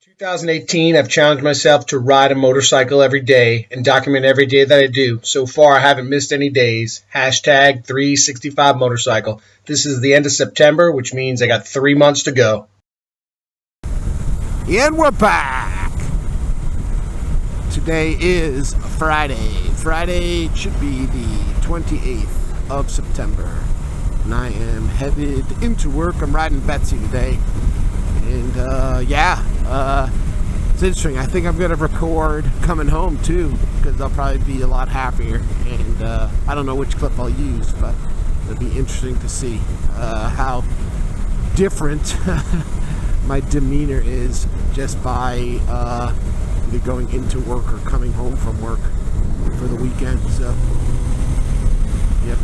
2018, I've challenged myself to ride a motorcycle every day and document every day that I do. So far, I haven't missed any days. Hashtag 365 motorcycle. This is the end of September, which means I got 3 months to go. And we're back. Today is Friday. Friday should be the 28th of September. And I am headed into work. I'm riding Betsy today. And it's interesting. I think I'm going to record coming home too, because I'll probably be a lot happier. And I don't know which clip I'll use, but it'll be interesting to see how different my demeanor is just by either going into work or coming home from work for the weekend. So, yep,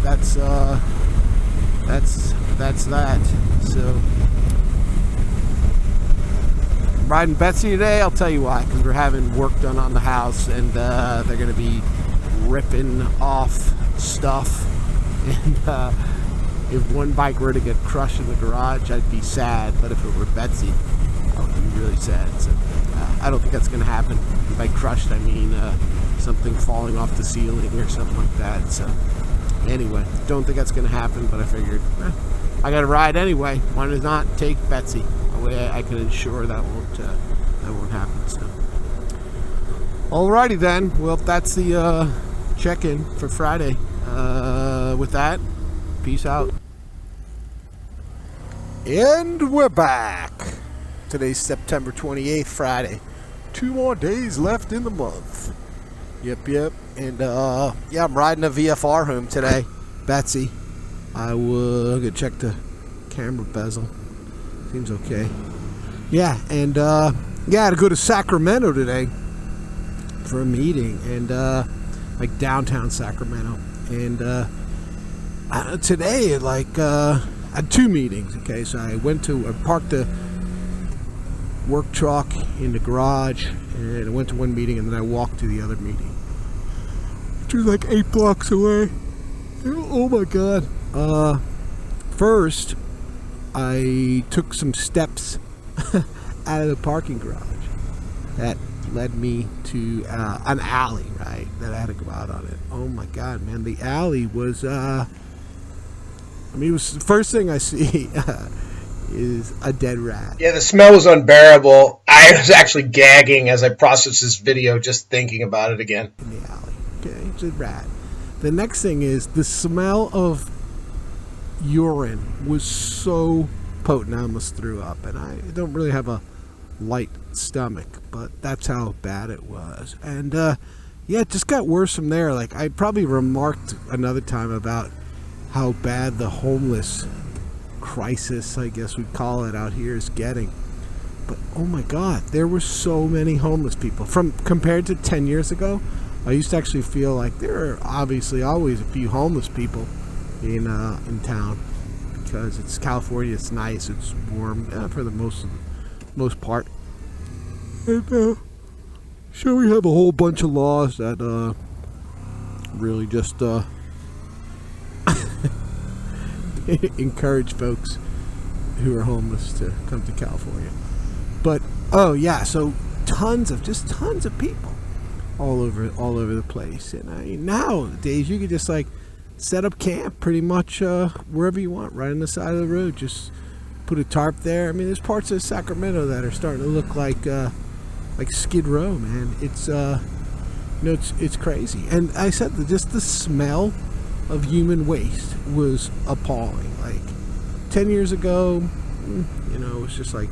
that's that. So, riding Betsy today, I'll tell you why, because we're having work done on the house, and they're going to be ripping off stuff. And if one bike were to get crushed in the garage, I'd be sad, but if it were Betsy, I would be really sad. So I don't think that's going to happen. By crushed, I mean something falling off the ceiling or something like that. So anyway, don't think that's going to happen, but I figured I got to ride anyway. Why not take Betsy? That way I can ensure that won't happen. So alrighty then. Well, that's the check-in for Friday. With that, peace out. And we're back. Today's September 28th, Friday. 2 more days left in the month. Yep. And I'm riding a VFR home today. Betsy. I will go check the camera bezel. Seems okay. Yeah, and I had to go to Sacramento today for a meeting, and like downtown Sacramento. And today, I had 2 meetings. Okay, so I parked the work truck in the garage, and I went to one meeting, and then I walked to the other meeting, which was like 8 blocks away. Oh my god. First, I took some steps out of the parking garage that led me to an alley, right, that I had to go out on it. Oh my god, man, the alley was it was the first thing I see is a dead rat. Yeah, the smell was unbearable. I was actually gagging as I processed this video just thinking about it again. In the alley. Okay, it's a rat. The next thing is the smell of urine was so potent I almost threw up, and I don't really have a light stomach, but that's how bad it was. And it just got worse from there. Like, I probably remarked another time about how bad the homeless crisis, I guess we'd call it, out here is getting. But oh my god, there were so many homeless people. Compared to 10 years ago, I used to actually feel like there are obviously always a few homeless people in town, because it's California, it's nice, it's warm for the most part. And sure, we have a whole bunch of laws that really just encourage folks who are homeless to come to California. But so tons of people all over the place. And nowadays you could just set up camp pretty much wherever you want, right on the side of the road. Just put a tarp there. I mean, there's parts of Sacramento that are starting to look like Skid Row, man. It's it's crazy. And I said that just the smell of human waste was appalling. Like 10 years ago, it was just like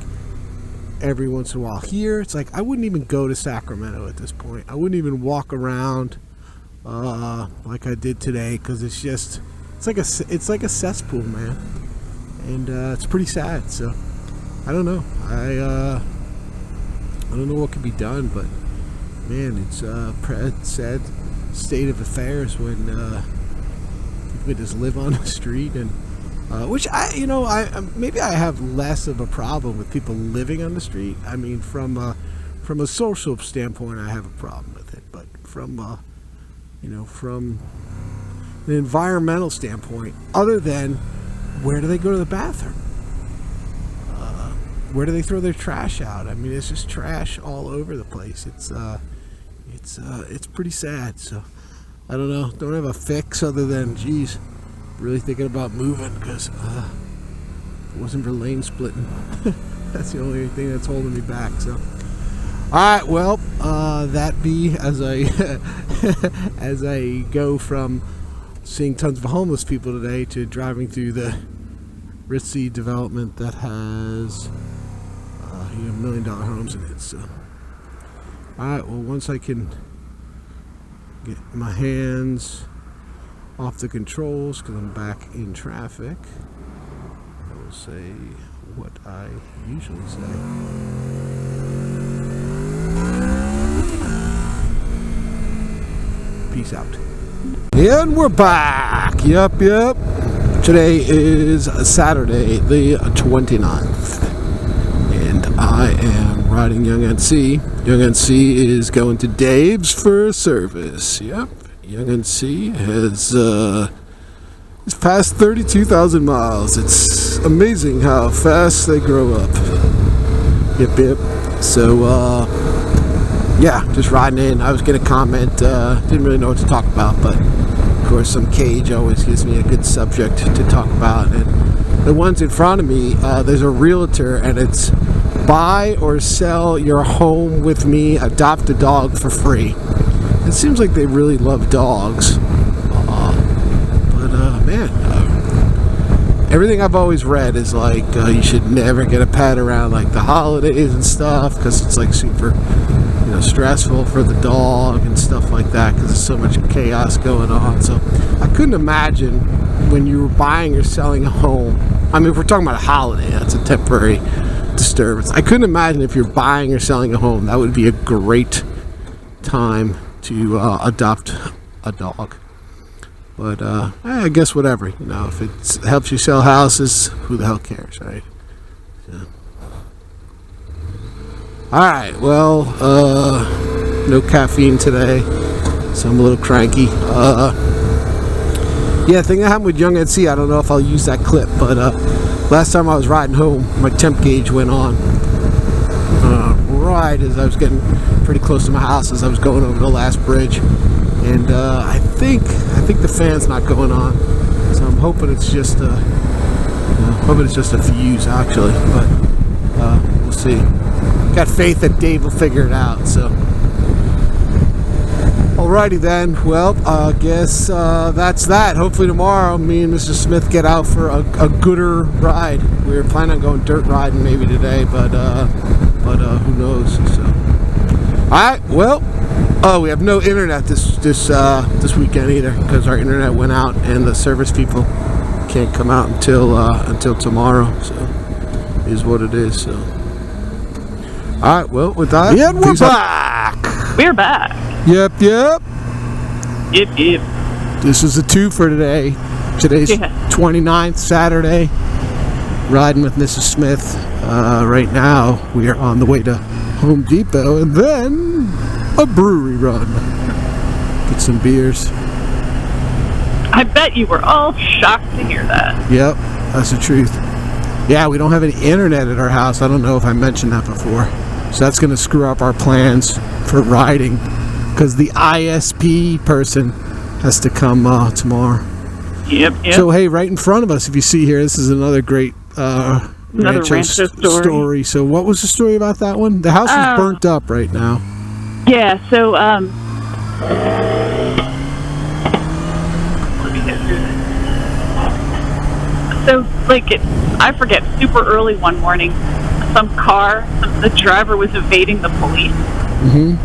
every once in a while. Here, it's like I wouldn't even go to Sacramento at this point. I wouldn't even walk around like I did today, because it's like a cesspool, man. And it's pretty sad. So I don't know. I don't know what can be done, but man, it's a sad state of affairs when people just live on the street, and which maybe I have less of a problem with people living on the street. I mean, from a social standpoint, I have a problem with it, but from an environmental standpoint, other than where do they go to the bathroom? where do they throw their trash out? I mean, it's just trash all over the place. It's pretty sad. So I don't know. Don't have a fix other than, geez, really thinking about moving because it wasn't for lane splitting. That's the only thing that's holding me back. So, all right. Well, that be as I as I go from seeing tons of homeless people today to driving through the ritzy development that has $1 million homes in it. So, all right. Well, once I can get my hands off the controls because I'm back in traffic, I will say what I usually say. Peace out. And we're back. Yep. Today is Saturday, the 29th. And I am riding Young NC. Young NC is going to Dave's for service. Yep. Young NC has it's past 32,000 miles. It's amazing how fast they grow up. Yep. So, yeah, just riding in. I was going to comment. Didn't really know what to talk about, but of course, some cage always gives me a good subject to talk about. And the ones in front of me, there's a realtor, and it's buy or sell your home with me, adopt a dog for free. It seems like they really love dogs. Man, everything I've always read is like you should never get a pet around like the holidays and stuff because it's like super, stressful for the dog and stuff like that because there's so much chaos going on. So I couldn't imagine when you were buying or selling a home. I mean, if we're talking about a holiday, that's a temporary disturbance. I couldn't imagine if you're buying or selling a home, that would be a great time to adopt a dog. But I guess whatever, if it helps you sell houses, who the hell cares, right? Yeah. All right, well, no caffeine today, so I'm a little cranky. Yeah, thing that happened with Young NC, I don't know if I'll use that clip, but last time I was riding home, my temp gauge went on right as I was getting pretty close to my house as I was going over the last bridge. And I think the fan's not going on, so I'm hoping it's just a fuse actually. But we'll see. Got faith that Dave will figure it out. So, alrighty then. Well, I guess that's that. Hopefully tomorrow, me and Mr. Smith get out for a gooder ride. We were planning on going dirt riding maybe today, but who knows? So, all right. Well. Oh, we have no internet this weekend either because our internet went out and the service people can't come out until tomorrow. So, is what it is. So, all right. Well, with that, yeah, we're back. We're back. Yep. Yep. This is a two for today. Today's 29th, Saturday. Riding with Mrs. Smith. Right now, we are on the way to Home Depot and then a brewery run. Get some beers. I bet you were all shocked to hear that. Yep, that's the truth. Yeah, we don't have any internet at our house. I don't know if I mentioned that before. So that's going to screw up our plans for riding because the ISP person has to come tomorrow. Yep. So, hey, right in front of us, if you see here, this is another great Rancho story. So what was the story about that one? The house is burnt up right now. Yeah, so, let me get through this. So, I forget, super early one morning, the driver was evading the police. Mm-hmm.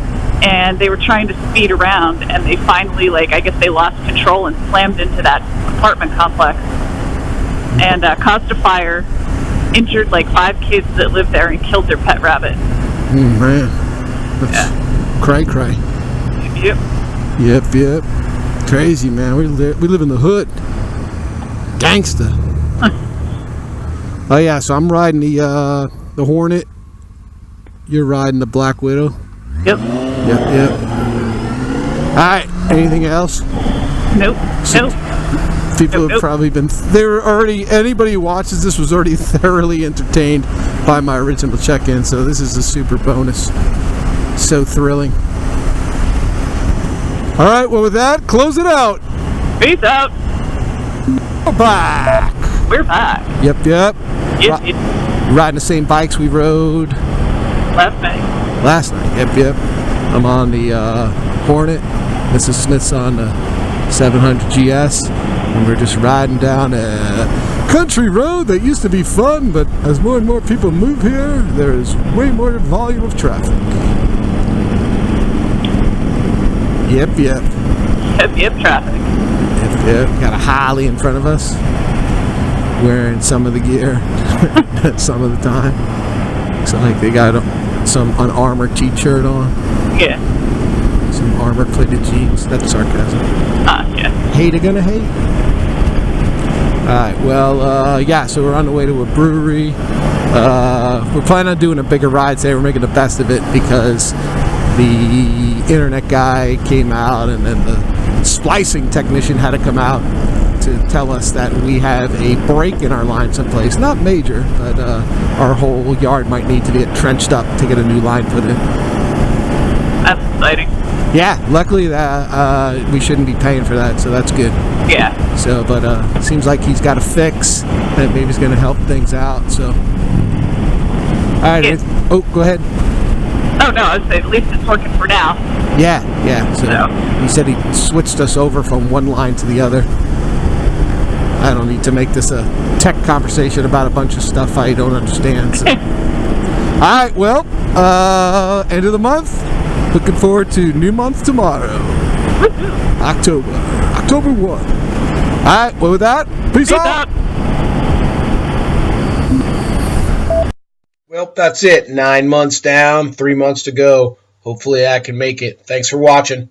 And they were trying to speed around, and they finally, I guess they lost control and slammed into that apartment complex and caused a fire, injured 5 kids that lived there, and killed their pet rabbit. Man. That's cray. Yep. Crazy, man. We live in the hood. Gangsta. Oh yeah, so I'm riding the Hornet. You're riding the Black Widow. Yep. All right. Anything else? Nope. People have probably been. They were already. Anybody who watches this was already thoroughly entertained by my original check-in. So this is a super bonus. So thrilling. All right. Well, with that, close it out. Peace out. We're back. We're back. Yep. Yep. Riding the same bikes we rode Last night. Yep. I'm on the Hornet. Mrs. Smith's on the 700 GS. And we're just riding down a country road that used to be fun, but as more and more people move here, there is way more volume of traffic. Yep. Yep, traffic. Yep. Got a Harley in front of us, wearing some of the gear some of the time. Looks like they got an armor t-shirt on. Yeah. Some armor-plated jeans. That's sarcasm. Yeah. Hater gonna hate. Alright, well, so we're on the way to a brewery. We're planning on doing a bigger ride today. We're making the best of it because the internet guy came out and then the splicing technician had to come out to tell us that we have a break in our line someplace. Not major, but our whole yard might need to get trenched up to get a new line put in. That's exciting. Yeah, luckily we shouldn't be paying for that, so that's good. Yeah. So, but seems like he's got a fix that maybe he's going to help things out. So, all right. Yeah. Oh, go ahead. Oh, no, I was saying at least it's working for now. Yeah. So No. he said he switched us over from one line to the other. I don't need to make this a tech conversation about a bunch of stuff I don't understand. So. All right, well, end of the month. Looking forward to new month tomorrow. October 1. All right, well, with that, peace out. Well, that's it. 9 months down, 3 months to go. Hopefully I can make it. Thanks for watching.